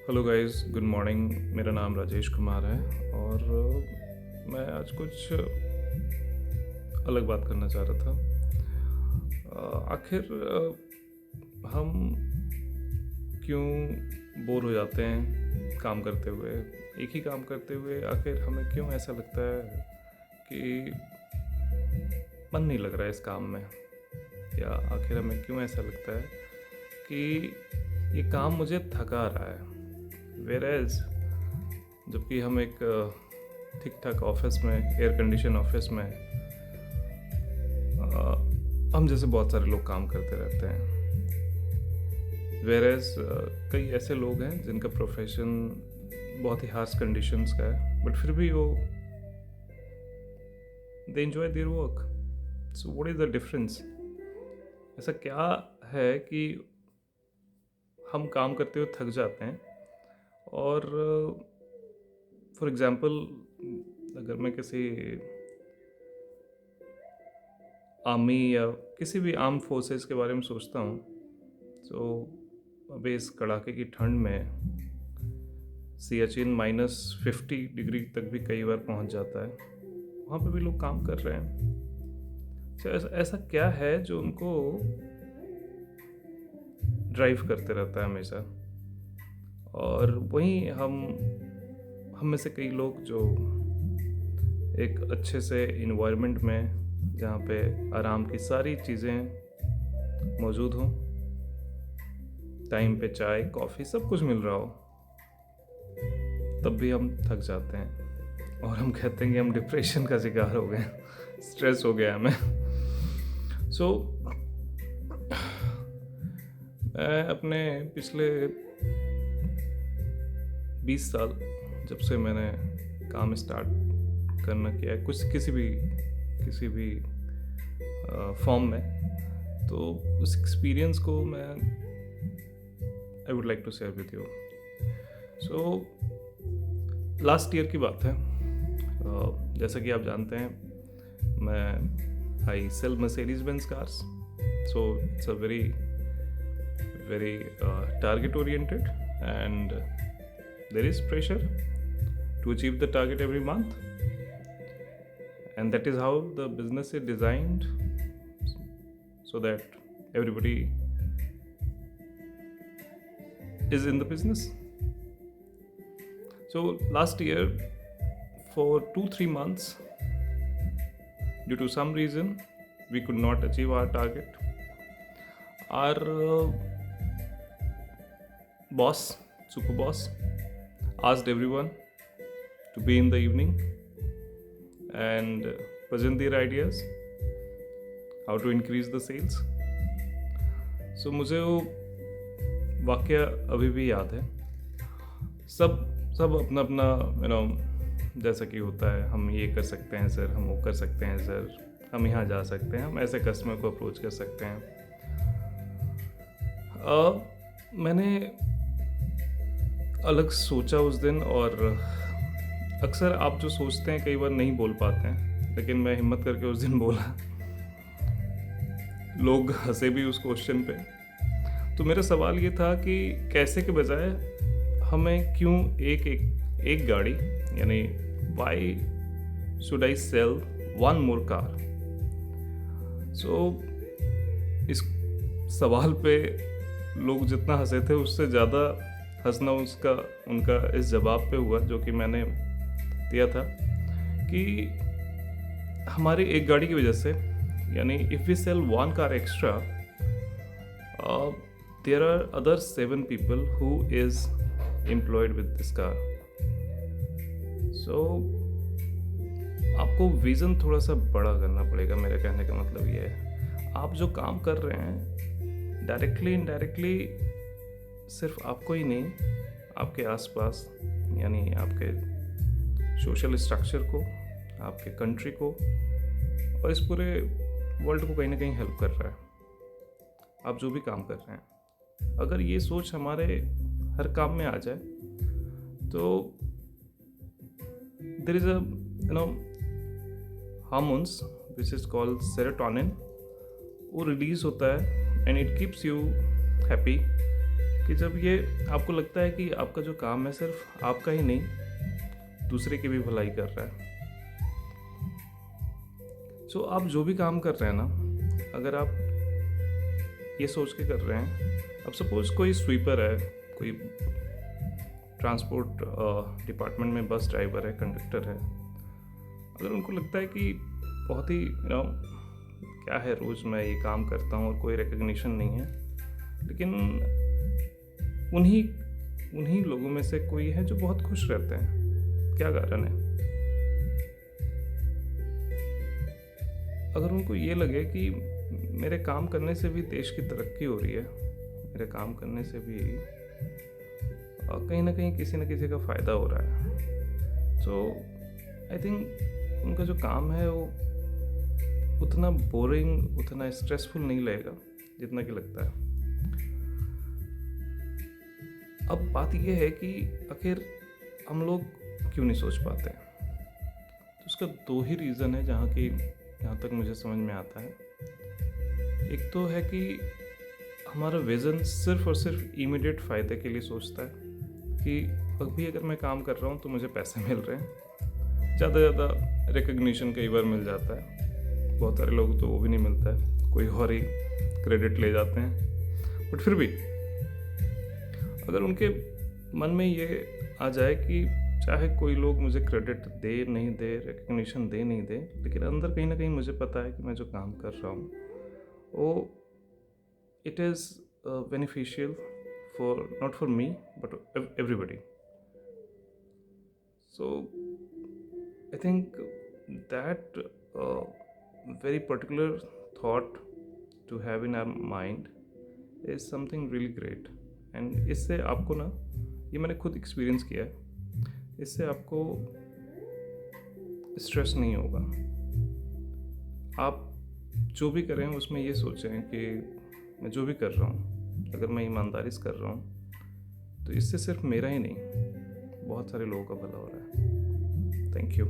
Hello guys, good morning. मेरा नाम राजेश कुमार है और मैं आज कुछ अलग बात करना चाह रहा था। आखिर हम क्यों बोर हो जाते हैं काम करते हुए? एक ही काम करते हुए आखिर हमें क्यों ऐसा लगता है कि मन नहीं लग रहा है इस काम में? या आखिर हमें क्यों ऐसा लगता है कि ये काम मुझे थका रहा है? वेरेज जबकि हम एक ठीक ठाक ऑफिस में, एयर कंडीशन ऑफिस में हम जैसे बहुत सारे लोग काम करते रहते हैं। वेरेज कई ऐसे लोग हैं जिनका प्रोफेशन बहुत ही हार्श कंडीशंस का है, बट फिर भी वो they enjoy their work. So what is the difference? ऐसा क्या है कि हम काम करते हुए थक जाते हैं? और फॉर एग्ज़ाम्पल, अगर मैं किसी आर्मी या किसी भी आर्म फोर्सेस के बारे में सोचता हूँ, तो अभी इस कड़ाके की ठंड में सियाचिन -50 डिग्री तक भी कई बार पहुँच जाता है। वहाँ पे भी लोग काम कर रहे हैं। तो ऐसा क्या है जो उनको ड्राइव करते रहता है हमेशा? और वहीं हम में से कई लोग जो एक अच्छे से इन्वायरमेंट में, जहाँ पे आराम की सारी चीज़ें मौजूद हों, टाइम पे चाय कॉफ़ी सब कुछ मिल रहा हो, तब भी हम थक जाते हैं और हम कहते हैं कि हम डिप्रेशन का शिकार हो गए, स्ट्रेस हो गया हमें। सो मैं अपने पिछले 20 साल, जब से मैंने काम स्टार्ट करना किया है कुछ किसी भी फॉर्म में, तो उस एक्सपीरियंस को मैं I would like to share with you. So last year की बात है। जैसा कि आप जानते हैं, मैं I sell Mercedes Benz cars. So it's a very target oriented, and there is pressure to achieve the target every month, and that is how the business is designed, so that everybody is in the business. So last year, for 2-3 months, due to some reason, we could not achieve our target. Our boss, super boss, asked everyone to be in the evening and present their ideas how to increase the sales. So मुझे वो वाक्य अभी भी याद है। सब अपना अपना जैसा कि होता है, हम ये कर सकते हैं सर, हम वो कर सकते हैं सर, हम यहाँ जा सकते हैं, हम ऐसे कस्टमर को अप्रोच कर सकते हैं। मैंने अलग सोचा उस दिन, और अक्सर आप जो सोचते हैं कई बार नहीं बोल पाते हैं, लेकिन मैं हिम्मत करके उस दिन बोला। लोग हंसे भी उस क्वेश्चन पे। तो मेरा सवाल ये था कि कैसे के बजाय हमें क्यों एक गाड़ी, यानी why should I sell one more car? So इस सवाल पे लोग जितना हंसे थे, उससे ज़्यादा हंसना उनका इस जवाब पे हुआ जो कि मैंने दिया था, कि हमारी एक गाड़ी की वजह से, यानी if we sell one car extra, there are other 7 people who is employed with this car. So आपको विज़न थोड़ा सा बड़ा करना पड़ेगा। मेरे कहने का मतलब ये है, आप जो काम कर रहे हैं डायरेक्टली इनडायरेक्टली सिर्फ आपको ही नहीं, आपके आसपास, यानी आपके सोशल स्ट्रक्चर को, आपके कंट्री को और इस पूरे वर्ल्ड को कहीं ना कहीं हेल्प कर रहा है, आप जो भी काम कर रहे हैं। अगर ये सोच हमारे हर काम में आ जाए, तो there is a hormones which is called serotonin, वो रिलीज होता है, and it keeps you happy, कि जब ये आपको लगता है कि आपका जो काम है सिर्फ आपका ही नहीं, दूसरे की भी भलाई कर रहा है। सो आप जो भी काम कर रहे हैं ना, अगर आप ये सोच के कर रहे हैं, अब सपोज कोई स्वीपर है, कोई ट्रांसपोर्ट डिपार्टमेंट में बस ड्राइवर है, कंडक्टर है, अगर उनको लगता है कि बहुत ही क्या है, रोज़ मैं ये काम करता हूँ और कोई रिकग्निशन नहीं है, लेकिन उन्हीं उन्हीं लोगों में से कोई है जो बहुत खुश रहते हैं, क्या कारण है? अगर उनको ये लगे कि मेरे काम करने से भी देश की तरक्की हो रही है, मेरे काम करने से भी कहीं ना कहीं किसी न किसी का फ़ायदा हो रहा है, तो आई थिंक उनका जो काम है वो उतना बोरिंग, उतना स्ट्रेसफुल नहीं लगेगा जितना कि लगता है। अब बात यह है कि आखिर हम लोग क्यों नहीं सोच पाते हैं, तो उसका दो ही रीज़न है जहाँ तक मुझे समझ में आता है। एक तो है कि हमारा विज़न सिर्फ़ और सिर्फ इमीडिएट फ़ायदे के लिए सोचता है कि अभी अगर मैं काम कर रहा हूँ तो मुझे पैसे मिल रहे हैं, ज़्यादा से ज़्यादा रिकग्निशन कई बार मिल जाता है, बहुत सारे लोग तो वो भी नहीं मिलता है, कोई और ही क्रेडिट ले जाते हैं। बट फिर भी अगर उनके मन में ये आ जाए कि चाहे कोई लोग मुझे क्रेडिट दे नहीं दे, रिकग्निशन दे नहीं दे, लेकिन अंदर कहीं ना कहीं मुझे पता है कि मैं जो काम कर रहा हूँ वो it is beneficial for not for me but everybody. So I think that very particular thought to have in our mind is something really great, and इससे आपको ना, ये मैंने खुद एक्सपीरियंस किया है, इससे आपको स्ट्रेस नहीं होगा। आप जो भी करें उसमें ये सोचें कि मैं जो भी कर रहा हूँ, अगर मैं ईमानदारी से कर रहा हूँ तो इससे सिर्फ मेरा ही नहीं, बहुत सारे लोगों का भला हो रहा है। Thank you.